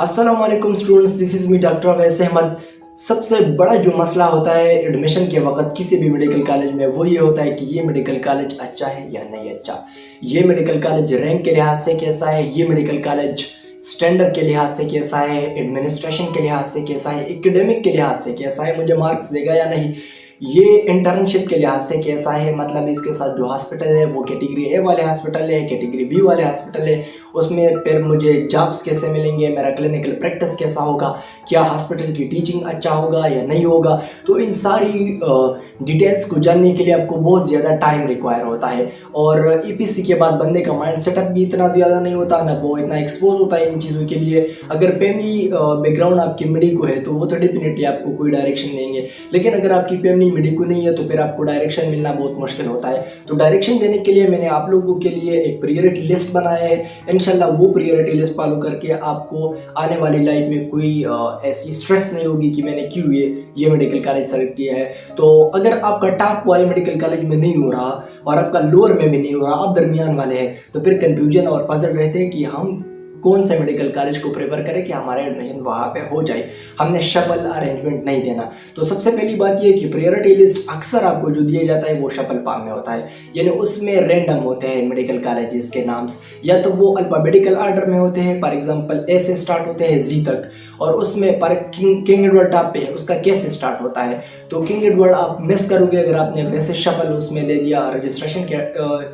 अस्सलाम वालेकुम students, this is me doctor Awais Ahmed. सबसे बड़ा जो मसला होता है एडमिशन के वक्त किसी भी मेडिकल कॉलेज में वो ये होता है कि ये मेडिकल कॉलेज अच्छा है या नहीं अच्छा, ये मेडिकल कॉलेज रैंक के लिहाज से कैसा है, ये मेडिकल कॉलेज स्टैंडर्ड के लिहाज से कैसा है, एडमिनिस्ट्रेशन के लिहाज से कैसा है, एकेडमिक के लिहाज से कैसा है, मुझे मार्क्स देगा या नहीं, ये इंटर्नशिप के लिहाज से कैसा है। मतलब इसके साथ जो हॉस्पिटल है वो कैटेगरी ए वाले हॉस्पिटल है, कैटेगरी बी वाले हॉस्पिटल है, उसमें फिर मुझे जॉब्स कैसे मिलेंगे, मेरा क्लिनिकल प्रैक्टिस कैसा होगा, क्या हॉस्पिटल की टीचिंग अच्छा होगा या नहीं होगा। तो इन सारी डिटेल्स को जानने के लिए आपको बहुत ज़्यादा टाइम रिक्वायर होता है। और ईपीसी के बाद बंदे का माइंड सेटअप भी इतना ज़्यादा नहीं होता, ना वो इतना एक्सपोज होता है इन चीज़ों के लिए। अगर फैमिली बैकग्राउंड आपकी मिडिल को है तो वो तो डेफिनेटली आपको कोई डायरेक्शन देंगे, लेकिन अगर आपकी फैमिली मिडिल को नहीं है तो फिर आपको डायरेक्शन मिलना बहुत मुश्किल होता है। तो डायरेक्शन देने के लिए मैंने आप लोगों के लिए एक प्रायोरिटी लिस्ट बनाया है। इंशाल्लाह वो प्रायोरिटी लिस्ट फॉलो करके आपको आने वाली लाइफ में कोई ऐसी स्ट्रेस नहीं होगी कि मैंने क्यों ये मेडिकल कॉलेज सेलेक्ट किया है। तो अगर आपका टॉप वाले मेडिकल कॉलेज में नहीं हो रहा और आपका लोअर में भी नहीं हो रहा, आप दरमियान वाले हैं, तो फिर कंफ्यूजन और पजल रहते हैं कि हम कौन से मेडिकल कॉलेज को प्रेफर करें कि हमारा एडमिशन वहाँ पे हो जाए। हमने शफल अरेंजमेंट नहीं देना। तो सबसे पहली बात ये कि प्रायोरिटी लिस्ट अक्सर आपको जो दिया जाता है वो शफल फॉर्म में होता है, यानी उसमें रैंडम होते हैं मेडिकल कॉलेजेस के नाम्स, या तो वो अल्फाबेटिकल ऑर्डर में होते हैं, फॉर एग्जांपल ए से स्टार्ट होते हैं जी तक, और उसमें पर किंग एडवर्ड टॉप पे है, उसका कैसे स्टार्ट होता है। तो किंग एडवर्ड आप मिस करोगे अगर आपने वैसे शफल उसमें ले लिया रजिस्ट्रेशन के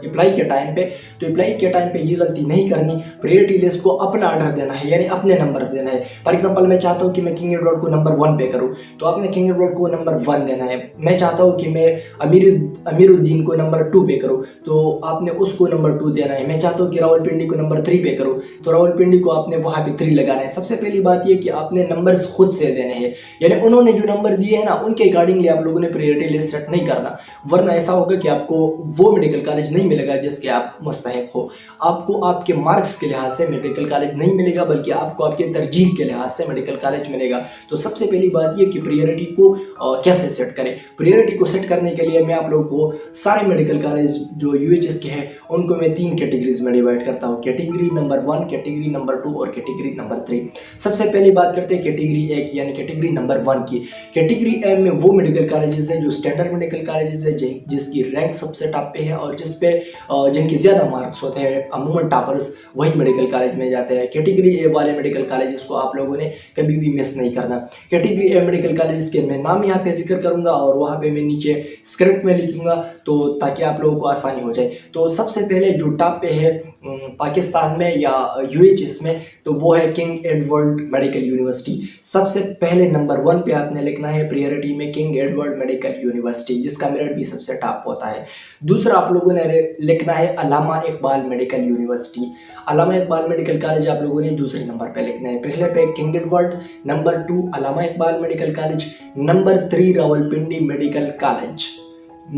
अप्लाई के टाइम पे। तो अप्लाई के टाइम पे ये गलती नहीं करनी, प्रायोरिटी लिस्ट को अपना ऑर्डर देना है, यानी अपने नंबर्स देना है। फॉर एग्जांपल मैं चाहता हूँ कि मैं किंग एडवर्ड को नंबर 1 पे करूँ, तो आपने किंग एडवर्ड को नंबर 1 देना है। मैं चाहता हूँ कि मैं अमीरुद्दीन को नंबर 2 पे करूँ, तो आपने उसको नंबर 2 देना है। मैं चाहता हूँ कि रावलपिंडी को नंबर 3 पे करूँ, तो रावलपिंडी को आपने वहाँ पे 3 लगाना है। सबसे पहली बात ये कि आपने नंबर्स खुद से देने हैं, यानी उन्होंने जो नंबर दिए हैं ना उनके अकॉर्डिंगली आप लोगों ने प्रायोरिटी लिस्ट सेट नहीं करना, वरना ऐसा होगा कि आपको वो मेडिकल कॉलेज नहीं मिलेगा जिसके आप मुस्तहिक हो। आपको आपके मार्क्स के लिहाज से मेडिकल कॉलेज नहीं मिलेगा, बल्कि आपको आपके तरजीह के लिहाज से मेडिकल कॉलेज मिलेगा। तो सबसे पहली बात ये कि प्रायोरिटी को कैसे सेट करें। प्रायोरिटी को सेट करने के लिए मैं आप लोगों को सारे मेडिकल कॉलेज जो यूएचएस के हैं उनको मैं 3 कैटेगरीज में डिवाइड करता हूँ, कैटेगरी नंबर 1, कैटेगरी नंबर 2 और कैटेगरी नंबर 3। सबसे पहले बात करते हैं कैटेगरी ए की, यानी कैटेगरी नंबर 1 की। कैटेगरी ए में वो मेडिकल कॉलेजेस है जो स्टैंडर्ड मेडिकल कॉलेजेस है, जिसकी रैंक सबसे टॉप पे है और जिसपे जिनके ज़्यादा मार्क्स होते हैं, अमूमन टॉपर्स वही मेडिकल कॉलेज में जाते हैं। कैटेगरी ए वाले मेडिकल कॉलेजेस को आप लोगों ने कभी भी मिस नहीं करना। कैटेगरी ए मेडिकल कॉलेजेस के मैं नाम यहाँ पे जिक्र करूँगा और वहाँ पे मैं नीचे स्क्रिप्ट में लिखूँगा, तो ताकि आप लोगों को आसानी हो जाए। तो सबसे पहले जो टॉप पे है पाकिस्तान में या यूएचएस में, तो वो है किंग एडवर्ड मेडिकल यूनिवर्सिटी। सबसे पहले नंबर 1 पे आपने लिखना है प्रायोरिटी में किंग एडवर्ड मेडिकल यूनिवर्सिटी, जिसका मेरिट भी सबसे टॉप होता है। दूसरा आप लोगों ने लिखना है अल्लामा इकबाल मेडिकल यूनिवर्सिटी। अल्लामा इकबाल मेडिकल कॉलेज आप लोगों ने दूसरे नंबर पे लिखना है। पहले पे King Edward, number 2 Allama Iqbal medical college, number 3 Rawalpindi medical college,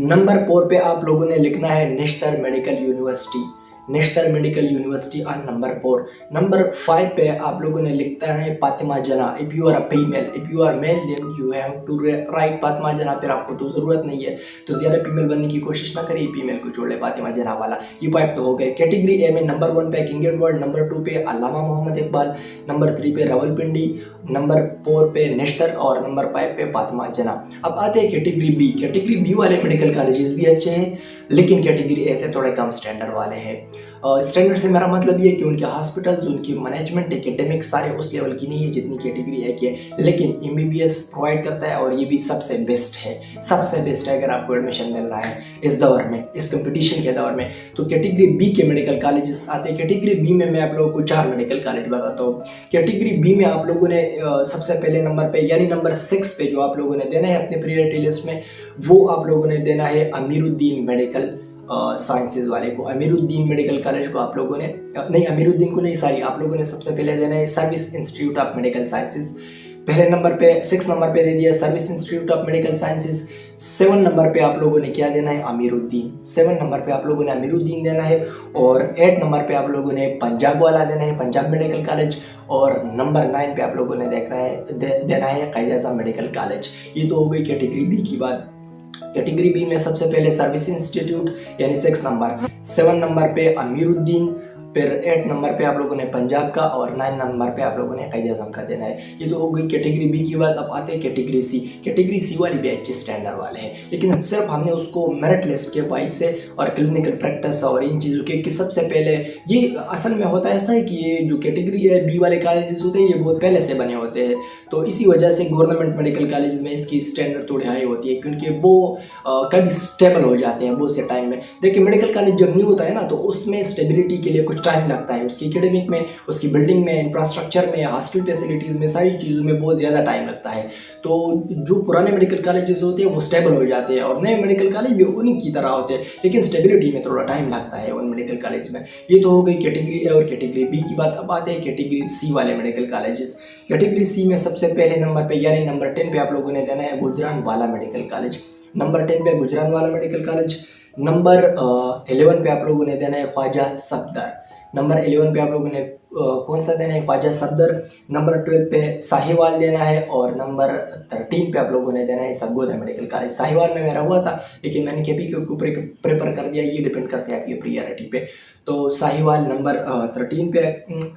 number 4 पे आप लोगों ने लिखना है Nishtar medical university, national medical university on number 4। Number 5 पे आप लोगों ने लिखता है Fatima Jinnah. If you are a female, if you are male then you have to write Fatima Jinnah, फिर आपको तो ज़रूरत नहीं है, तो ज़्यादा फीमेल बनने की कोशिश ना करिए, फीमेल को छोड़ ले, फातिमा जना वाला। ये 5 तो हो गए। कैटेगरी ए में नंबर 1 पे किंग एडवर्ड, नंबर 2 पे अल्लामा मोहम्मद इकबाल, नंबर 3 पे रावलपिंडी, नंबर 4 पे नेशनल और नंबर 5 पे फातिमा जना। अब आते हैं कैटेगरी बी। कैटेगरी बी वाले मेडिकल कॉलेजेस भी अच्छे हैं, लेकिन कैटेगरी ए से थोड़े कम स्टैंडर्ड वाले हैं। स्टैंडर्ड से मेरा मतलब ये कि उनके हॉस्पिटल्स, उनकी मैनेजमेंट, एकेडमिक सारे उस लेवल की नहीं है जितनी कैटेगरी ए की है, लेकिन एमबीबीएस प्रोवाइड करता है और ये भी सबसे बेस्ट है। सबसे बेस्ट है अगर आपको एडमिशन मिल रहा है इस दौर में, इस कंपटीशन के दौर में। तो कैटेगरी बी के मेडिकल कॉलेजेस आते हैं। कैटेगरी बी में मैं आप लोगों को 4 मेडिकल कॉलेज बताता हूँ। कैटेगरी बी में आप लोगों ने सबसे पहले नंबर पे, यानी नंबर 6 पे जो आप लोगों ने देना है अपने प्रायोरिटी लिस्ट में, वो आप लोगों ने देना है अमीरुद्दीन मेडिकल साइंसेज वाले को। अमीरुद्दीन मेडिकल कॉलेज को आप लोगों ने नहीं, अमीरुद्दीन को नहीं, सॉरी, आप लोगों ने सबसे पहले देना है service institute of medical sciences. पहले नंबर पे 6 नंबर पे दे दिया service institute of medical sciences. 7 number पे आप लोगों ने क्या देना है, अमीरुद्दीन। 7 नंबर पे आप लोगों ने अमीरुद्दीन देना है, और 8 नंबर पे आप लोगों ने पंजाब वाला देना है, पंजाब मेडिकल कॉलेज, और नंबर 9 पे आप लोगों ने देना है कायद आज़म मेडिकल कॉलेज। ये तो हो गई कैटेगरी बी की बात। कैटेगरी बी में सबसे पहले सर्विस इंस्टीट्यूट यानी 6 नंबर, 7 नंबर पे अमीरुद्दीन, फिर 8 नंबर पे आप लोगों ने पंजाब का और 9 नंबर पे आप लोगों ने कायदे आज़म का देना है। ये तो हो गई कैटेगरी बी की बात। अब आते हैं कैटेगरी सी। कैटेगरी सी वाली भी अच्छे स्टैंडर्ड वाले हैं, लेकिन सिर्फ हमने उसको मेरिट लिस्ट के वाइज से और क्लिनिकल प्रैक्टिस और इन चीज़ों के कि सबसे पहले ये असल में होता है ऐसा है कि ये जो कैटेगरी है बी वाले कॉलेजेस होते हैं ये बहुत पहले से बने होते हैं, तो इसी वजह से गवर्नमेंट मेडिकल कॉलेज में इसकी स्टैंडर्ड थोड़ी हाई होती है, क्योंकि वो कभी स्टेबल हो जाते हैं बहुत से टाइम में। देखिए मेडिकल कॉलेज जब न्यू होता है ना, तो उसमें स्टेबिलिटी के लिए कुछ टाइम लगता है, उसकी एकेडमिक में, उसकी बिल्डिंग में, इंफ्रास्ट्रक्चर में, हॉस्टल फैसिलिटीज़ में, सारी चीज़ों में बहुत ज़्यादा टाइम लगता है। तो जो पुराने मेडिकल कॉलेजेस होते हैं वो स्टेबल हो जाते हैं और नए मेडिकल कॉलेज भी उन्हीं की तरह होते हैं, लेकिन स्टेबिलिटी में थोड़ा टाइम लगता है उन मेडिकल कॉलेज में। ये तो हो गई कैटेगरी ए और कैटेगरी बी की बात। अब आते हैं कैटेगरी सी वाले मेडिकल कॉलेजेस। कैटेगरी सी में सबसे पहले नंबर पे यानी नंबर 10 पे आप लोगों ने देना है गुजरानवाला मेडिकल कॉलेज। नंबर 10 पे गुजरानवाला मेडिकल कॉलेज। नंबर 11 पे आप लोगों ने देना है ख्वाजा सफदर। नंबर 11 पे आप लोगों ने कौन सा देना है? ख्वाजा सफदर। नंबर 12 पे साहिवाल देना है और नंबर 13 पे आप लोगों ने देना है सरगोदा मेडिकल कॉलेज। साहिवाल में मेरा हुआ था, लेकिन मैंने केपी के ऊपर प्रेफर कर दिया, ये डिपेंड करते हैं आपकी प्रियरिटी पे। तो साहिवाल नंबर 13 पे,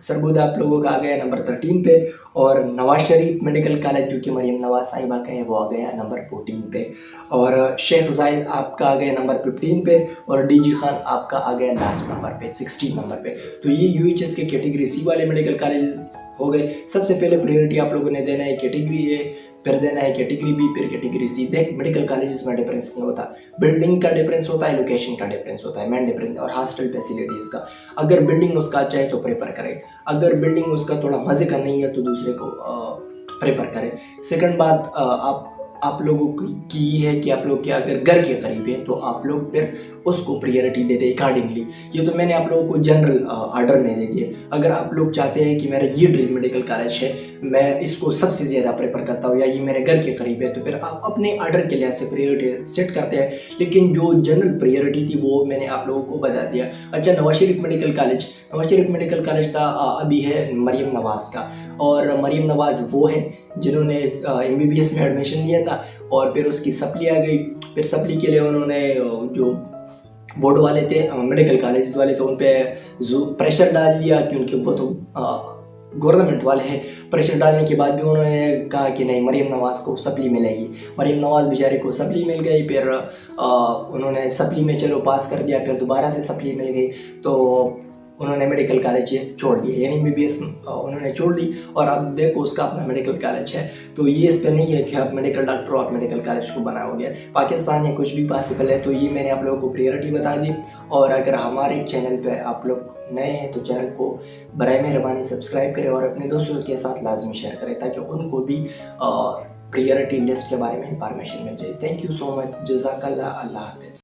सरगोदा आप लोगों का आ गया नंबर 13 पे, और नवाज शरीफ मेडिकल कॉलेज जो कि मरियम नवाज साहिबा का है वो आ गया नंबर 14 पे, और शेख जायद आपका आ गया नंबर 15 पे, और डीजी खान आपका आ गया लास्ट नंबर पे 16 नंबर पे। तो ये यूएचएस के कैटेगरी सी वाले मेडिकल कॉलेज हो गए। सबसे पहले प्रायोरिटी आप लोगों ने देना है कैटेगरी ए, फिर देना है कैटेगरी बी, फिर कैटेगरी सी। देख मेडिकल कॉलेजेस में डिफरेंस नहीं होता, बिल्डिंग का डिफरेंस होता है, लोकेशन का डिफरेंस होता है, मेन डिफरेंस, और हॉस्टल फैसिलिटीज़ का। अगर बिल्डिंग उसका अच्छा है तो प्रेफर करें, अगर बिल्डिंग उसका थोड़ा मज़े का नहीं है तो दूसरे को प्रेफर करें। सेकंड बात आप लोगों की ये है कि आप लोग के अगर घर के करीब है तो आप लोग फिर उसको प्रायोरिटी दे दें अकॉर्डिंगली। ये तो मैंने आप लोगों को जनरल ऑर्डर में दे दिए। अगर आप लोग चाहते हैं कि मेरा ये ड्रीम मेडिकल कॉलेज है, मैं इसको सबसे ज़्यादा प्रेफर करता हूँ, या ये मेरे घर के करीब है, तो फिर आप अपने ऑर्डर के लिहाज से प्रायोरिटी सेट करते हैं। लेकिन जो जनरल प्रायोरिटी थी वो मैंने आप लोगों को बता दिया। अच्छा, Nawaz Sharif medical college, Nawaz Sharif medical college था अभी है मरियम नवाज का, और मरियम नवाज वो है जिन्होंने MBBS में एडमिशन लिया था और फिर उसकी सप्ली आ गई। फिर सप्ली के लिए उन्होंने जो बोर्ड वाले थे, मेडिकल कॉलेज वाले थे, उन पर प्रेशर डाल दिया, क्योंकि वो तो गवर्नमेंट वाले हैं। प्रेशर डालने के बाद भी उन्होंने कहा कि नहीं, मरियम नवाज को सप्ली मिलेगी। मरियम नवाज बेचारे को सप्ली मिल गई, फिर उन्होंने सप्ली में चलो पास कर दिया, फिर दोबारा से सप्ली मिल गई, तो उन्होंने मेडिकल कॉलेज छोड़ दिए, यानी MBBS उन्होंने छोड़ दी, और अब देखो उसका अपना मेडिकल कॉलेज है। तो ये इस पर नहीं है कि आप मेडिकल डॉक्टर हो, आप मेडिकल कॉलेज को बनाओगे। पाकिस्तान है, कुछ भी पॉसिबल है। तो ये मैंने आप लोगों को प्रायोरिटी बता दी। और अगर हमारे चैनल पे आप लोग नए हैं तो चैनल को बराए मेहरबानी सब्सक्राइब करें और अपने दोस्तों के साथ लाजमी शेयर करें, ताकि उनको भी प्रायोरिटी लिस्ट के बारे में इंफॉर्मेशन मिल जाए। थैंक यू सो मच, जज़ाकल्लाह, अल्लाह हाफ़िज़।